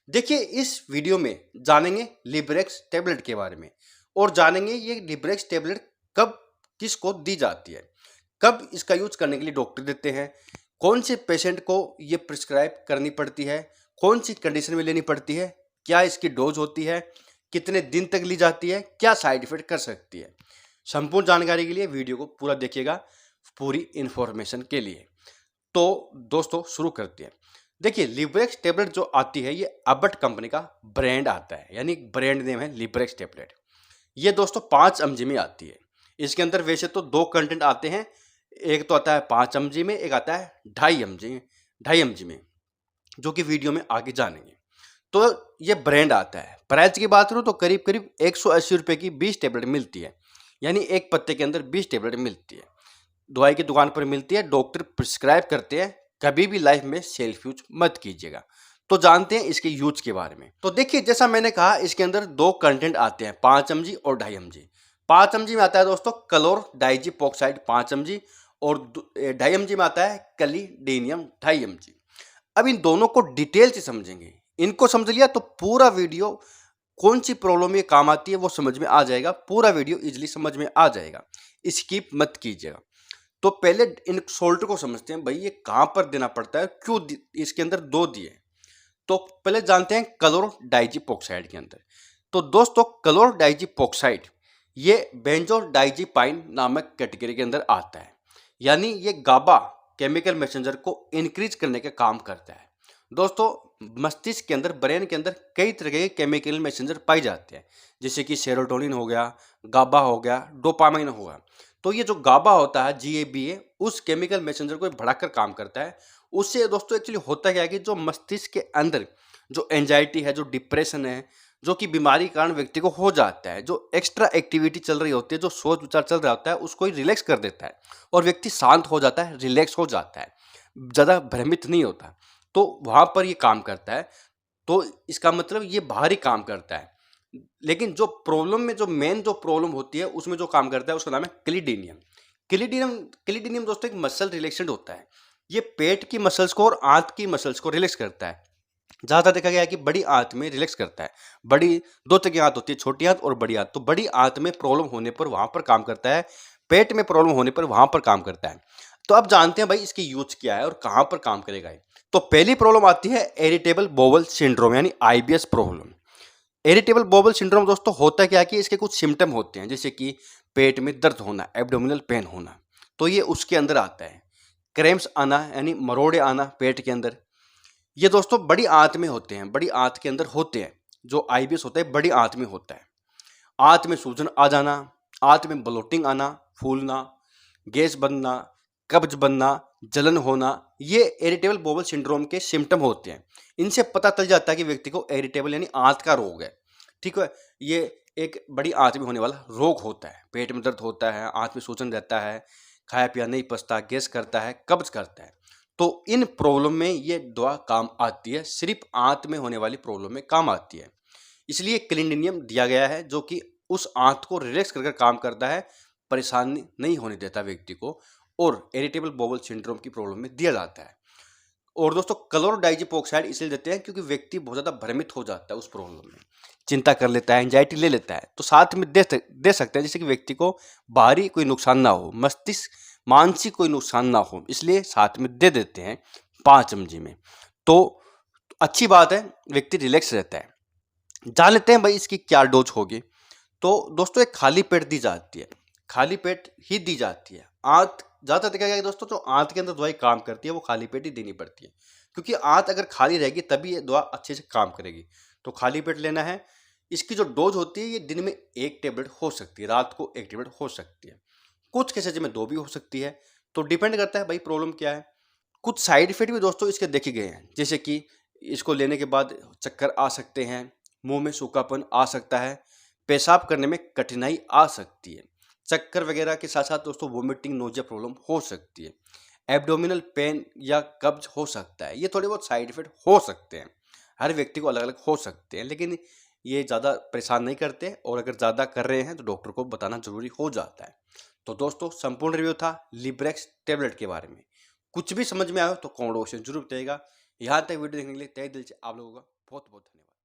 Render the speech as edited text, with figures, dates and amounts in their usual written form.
देखिए इस वीडियो में जानेंगे लिब्रेक्स टेबलेट के बारे में और जानेंगे ये लिब्रेक्स टेबलेट कब किसको दी जाती है, कब इसका यूज करने के लिए डॉक्टर देते हैं, कौन से पेशेंट को ये प्रिस्क्राइब करनी पड़ती है, कौन सी कंडीशन में लेनी पड़ती है, क्या इसकी डोज होती है, कितने दिन तक ली जाती है, क्या साइड इफेक्ट कर सकती है। संपूर्ण जानकारी के लिए वीडियो को पूरा देखिएगा पूरी इंफॉर्मेशन के लिए। तो दोस्तों शुरू करते हैं। देखिए लिब्रेक्स टेबलेट जो आती है ये अबट कंपनी का ब्रांड आता है, यानी ब्रांड नेम है लिब्रेक्स टेबलेट। ये दोस्तों 5 mg में आती है। इसके अंदर वैसे तो 2 कंटेंट आते हैं, एक तो आता है 5 mg में, एक आता है 2.5 mg में, जो कि वीडियो में आगे जानेंगे। तो ये ब्रांड आता है। प्राइस की बात करूँ तो करीब करीब 180 रुपये की 20 टेबलेट मिलती है, यानी एक पत्ते के अंदर 20 टेबलेट मिलती है। दवाई की दुकान पर मिलती है, डॉक्टर प्रिस्क्राइब करते हैं। कभी भी लाइफ में सेल्फ यूज मत कीजिएगा। तो जानते हैं इसके यूज के बारे में। तो देखिए जैसा मैंने कहा इसके अंदर 2 कंटेंट आते हैं, 5 mg और 2.5 mg। 5 mg में आता है दोस्तों क्लोर डाइजिपोक्साइड 5 mg और 2.5 mg में आता है क्लिडिनियम 2.5 mg। अब इन दोनों को डिटेल से समझेंगे। इनको समझ लिया तो पूरा वीडियो कौन सी प्रॉब्लम ये काम आती है वो समझ में आ जाएगा। पूरा वीडियो इजीली समझ में आ जाएगा, स्किप मत कीजिएगा। तो पहले इन सोल्ट को समझते हैं, भाई ये कहाँ पर देना पड़ता है, क्यों इसके अंदर 2 दिए। तो पहले जानते हैं क्लोर डाइजिपोक्साइड के अंदर। तो दोस्तों क्लोर डाइजिपोक्साइड ये बेंजोडाइजिपाइन नामक कैटेगरी के अंदर आता है, यानी ये गाबा केमिकल मैसेंजर को इंक्रीज करने का काम करता है। दोस्तों मस्तिष्क के अंदर, ब्रेन के अंदर कई तरह के केमिकल मैसेंजर पाए जाते हैं, जैसे कि सेरोटोनिन हो गया, गाबा हो गया, डोपामाइन हो गया। तो ये जो गाबा होता है GABA उस केमिकल मैसेंजर को बढ़ाकर काम करता है। उससे दोस्तों एक्चुअली होता क्या है कि जो मस्तिष्क के अंदर जो एंजाइटी है, जो डिप्रेशन है, जो कि बीमारी के कारण व्यक्ति को हो जाता है, जो एक्स्ट्रा एक्टिविटी चल रही होती है, जो सोच विचार चल रहा होता है, उसको ही रिलैक्स कर देता है और व्यक्ति शांत हो जाता है, रिलैक्स हो जाता है, ज़्यादा भ्रमित नहीं होता। तो वहाँ पर ये काम करता है। तो इसका मतलब ये बाहरी काम करता है, लेकिन जो प्रॉब्लम में जो मेन जो प्रॉब्लम होती है उसमें जो काम करता है उसका नाम है क्लिडिनियम। क्लिडिनियम दोस्तों एक मसल रिलैक्सेंट होता है। ये पेट की मसल्स को और आंत की मसल्स को रिलैक्स करता है। ज़्यादा देखा गया है कि बड़ी आंत में रिलैक्स करता है। बड़ी 2 तरह की आंत होती है, छोटी आंत और बड़ी आंत। तो बड़ी आंत में प्रॉब्लम होने पर वहाँ पर काम करता है, पेट में प्रॉब्लम होने पर वहाँ पर काम करता है। तो अब जानते हैं भाई इसकी यूज क्या है और कहाँ पर काम करेगा ये। तो पहली प्रॉब्लम आती है इरिटेबल बोवल सिंड्रोम, यानी IBS problem. Irritable bowel syndrome दोस्तों होता क्या है कि इसके कुछ सिम्टम होते हैं, जैसे कि पेट में दर्द होना, एब्डोमिनल पेन होना, तो ये उसके अंदर आता है। क्रैम्प्स आना, यानी मरोड़े आना पेट के अंदर, ये दोस्तों बड़ी आंत में होते हैं, बड़ी आंत के अंदर होते हैं। जो IBS होता है बड़ी आंत में होता है। आंत में सूजन आ जाना, आंत में ब्लोटिंग आना, फूलना, गैस बनना, कब्ज बनना, जलन होना, ये इरिटेबल बोवल सिंड्रोम के सिम्टम होते हैं। इनसे पता चल जाता है कि व्यक्ति को इरिटेबल यानी आंत का रोग है। ठीक है, ये एक बड़ी आंत में होने वाला रोग होता है। पेट में दर्द होता है, आंत में सूजन रहता है, खाया पिया नहीं पचता, गैस करता है, कब्ज करता है। तो इन प्रॉब्लम में ये दवा काम आती है, सिर्फ आंत में होने वाली प्रॉब्लम में काम आती है। इसलिए क्लिंडिनियम दिया गया है, जो कि उस आंत को रिलैक्स कर काम करता है, परेशानी नहीं होने देता व्यक्ति को, और इरिटेबल बोवल सिंड्रोम की प्रॉब्लम में दिया जाता है। और दोस्तों क्लोर डाइजिपोक्साइड इसलिए देते हैं क्योंकि व्यक्ति बहुत ज़्यादा भ्रमित हो जाता है उस प्रॉब्लम में, चिंता कर लेता है, एंजाइटी ले लेता है। तो साथ में दे सकते हैं, जिससे कि व्यक्ति को बाहरी कोई नुकसान ना हो, मस्तिष्क मानसिक कोई नुकसान ना हो, इसलिए साथ में दे देते हैं 5 mg में। तो अच्छी बात है, व्यक्ति रिलैक्स रहता है। जान लेते हैं भाई इसकी क्या डोज होगी। तो दोस्तों एक खाली पेट दी जाती है, खाली पेट ही दी जाती है। आंत ज़्यादा देखा गया है दोस्तों, जो आंत के अंदर दवाई काम करती है वो खाली पेट ही देनी पड़ती है, क्योंकि आंत अगर खाली रहेगी तभी ये दवा अच्छे से काम करेगी। तो खाली पेट लेना है। इसकी जो डोज होती है ये दिन में 1 टेबलेट हो सकती है, रात को 1 टेबलेट हो सकती है, कुछ केसेज में 2 भी हो सकती है। तो डिपेंड करता है भाई प्रॉब्लम क्या है। कुछ साइड इफेक्ट भी दोस्तों इसके देखे गए हैं, जैसे कि इसको लेने के बाद चक्कर आ सकते हैं, मुंह में सूखापन आ सकता है, पेशाब करने में कठिनाई आ सकती है, चक्कर वगैरह के साथ साथ दोस्तों वोमिटिंग नोजिया प्रॉब्लम हो सकती है, एब्डोमिनल पेन या कब्ज हो सकता है। ये थोड़े बहुत साइड इफेक्ट हो सकते हैं, हर व्यक्ति को अलग अलग हो सकते हैं, लेकिन ये ज़्यादा परेशान नहीं करते, और अगर ज़्यादा कर रहे हैं तो डॉक्टर को बताना जरूरी हो जाता है। तो दोस्तों संपूर्ण रिव्यू था लिब्रेक्स टेबलेट के बारे में। कुछ भी समझ में आए तो कमेंट बॉक्स में जरूर बताइएगा। यहाँ तक वीडियो देखने के लिए तहे दिल से आप लोगों का बहुत बहुत धन्यवाद।